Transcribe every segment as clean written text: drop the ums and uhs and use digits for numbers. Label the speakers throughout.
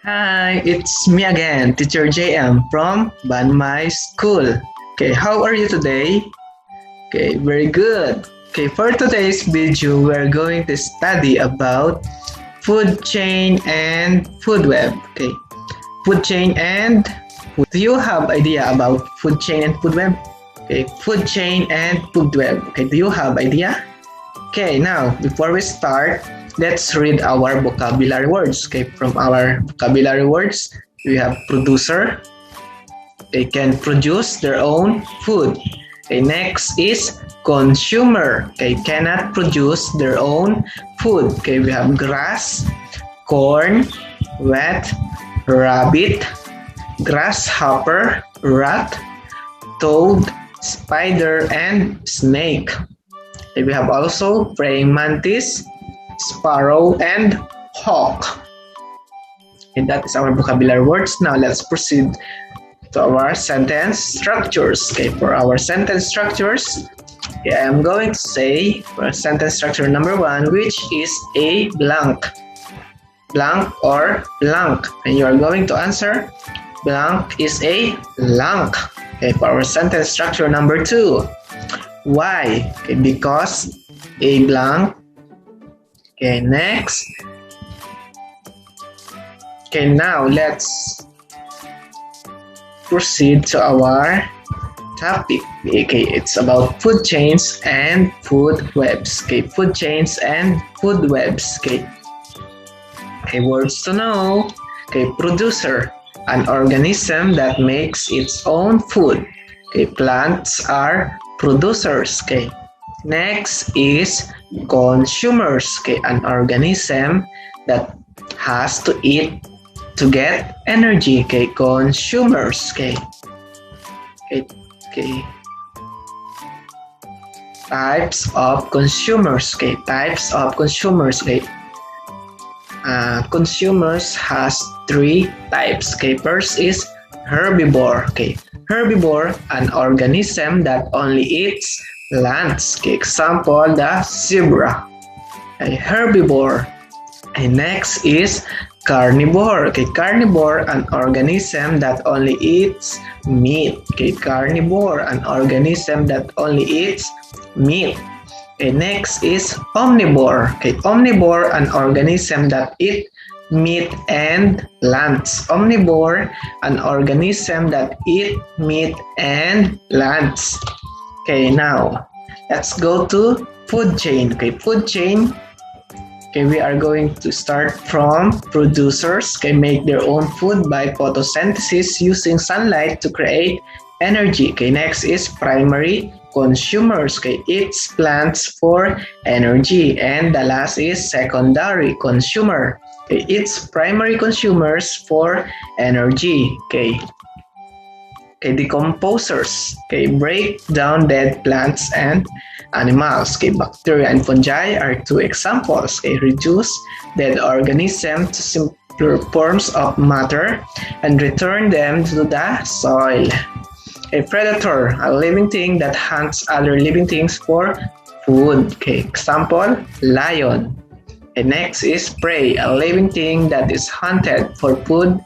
Speaker 1: Hi, it's me again, Teacher JM from Banmai School. Okay, how are you today? Okay, very good. Okay, for today's video, we're going to study about food chain and food web. Okay, food chain and food. Do you have idea about food chain and food web? Okay, food chain and food web. Okay, do you have idea? Okay, now before we start, let's read our vocabulary words. Okay, from our vocabulary words, we have producer. They can produce their own food. Okay, next is consumer. Okay, cannot produce their own food. Okay, we have grass, corn, rat, rabbit, grasshopper, rat, toad, spider, and snake. Okay, we have also praying mantis, sparrow, and hawk. And that is our vocabulary words. Now let's proceed to our sentence structures. Okay, for our sentence structures, I am going to say for sentence structure number 1, which is a blank. Blank or blank. And you are going to answer blank is a blank. Okay, for our sentence structure number 2, why? Okay, because a blank. Okay, next. Okay, now let's proceed to our topic. Okay, it's about food chains and food webs. Okay, food chains and food webs. Okay, words to know. Okay, producer, an organism that makes its own food. Okay, plants are producers. Okay, next is consumers. Okay, an organism that has to eat to get energy. Okay, consumers. Okay. Types of consumers. Okay, types of consumers. Okay. Consumers has 3 types. Okay, first is herbivore. Okay, herbivore, an organism that only eats plants. Okay, example, the zebra. Okay, herbivore. And next is carnivore. Okay, carnivore, an organism that only eats meat. Okay, carnivore, an organism that only eats meat. Okay, next is omnivore. Okay, omnivore, an organism that eats meat and plants. Omnivore, an organism that eats meat and plants. Okay, now let's go to food chain. Okay, food chain. Okay, we are going to start from producers. Okay, make their own food by photosynthesis using sunlight to create energy. Okay, next is primary consumers. Okay, eats plants for energy. And the last is secondary consumer. Okay, eats primary consumers for energy. Okay, decomposers. Okay, break down dead plants and animals. Okay, bacteria and fungi are 2 examples. Okay, reduce dead organisms to simpler forms of matter and return them to the soil. A predator, a living thing that hunts other living things for food. Okay, example, lion. And next is prey, a living thing that is hunted for food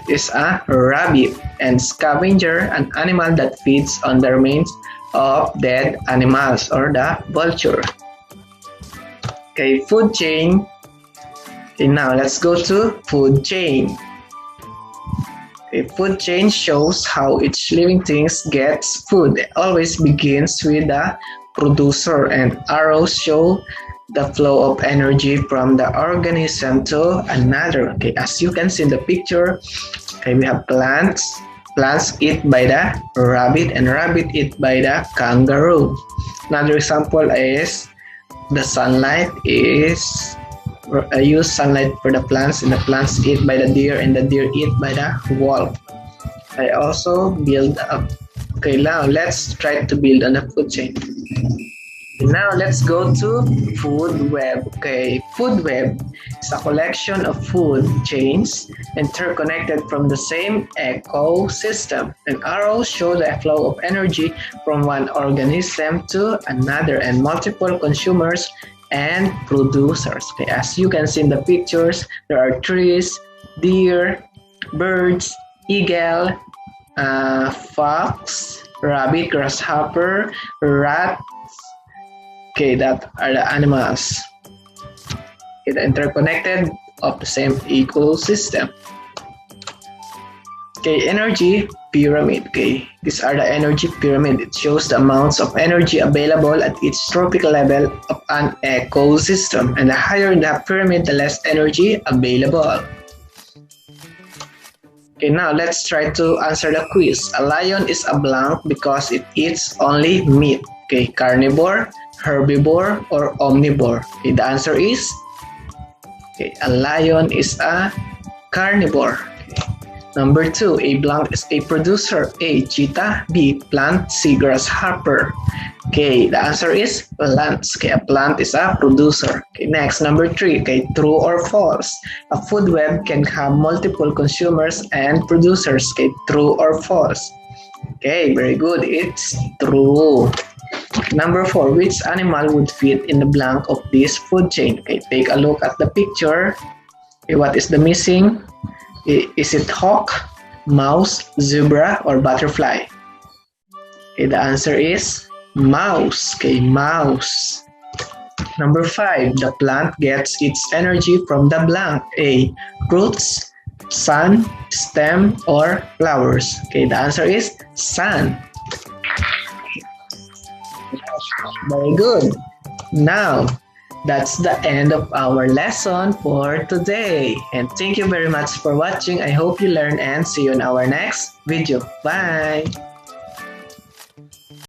Speaker 1: is a rabbit. And scavenger, an animal that feeds on the remains of dead animals, or the vulture. Okay, food chain. Okay, now let's go to food chain. Okay, food chain shows how each living thing gets food. It always begins with the producer, and arrows show the flow of energy from the organism to another. Okay, as you can see in the picture, okay, we have plants. Plants eat by the rabbit, and rabbit eat by the kangaroo. Another example is the sunlight is use sunlight for the plants, and the plants eat by the deer, and the deer eat by the wolf. I also build up. Okay, now let's try to build on the food chain. Now let's go to food web. Okay, food web is a collection of food chains interconnected from the same ecosystem. And arrows show the flow of energy from one organism to another, and multiple consumers and producers. Okay, as you can see in the pictures, there are trees, deer, birds, eagle, fox, rabbit, grasshopper, rat. Okay, that are the animals. Okay, the interconnected of the same ecosystem. Okay, energy pyramid. Okay, these are the energy pyramid. It shows the amounts of energy available at each tropical level of an ecosystem. And the higher the pyramid, the less energy available. Okay, now let's try to answer the quiz. A lion is a blank because it eats only meat. Okay, carnivore, herbivore, or omnivore? Okay, the answer is a lion is a carnivore. Okay. Number 2, a blank is a producer. A, cheetah. B, plant. C, grasshopper. Okay, the answer is plants. Okay, a plant is a producer. Okay, next, number 3. Okay, true or false? A food web can have multiple consumers and producers. Okay, true or false? Okay, very good. It's true. Number 4, which animal would fit in the blank of this food chain? Okay, take a look at the picture. Okay, what is the missing? Is it hawk, mouse, zebra, or butterfly? Okay, the answer is mouse. Okay, mouse. Number 5, the plant gets its energy from the blank. A, roots, sun, stem, or flowers? Okay, the answer is sun. Very good. Now, that's the end of our lesson for today. And thank you very much for watching. I hope you learned and see you in our next video. Bye!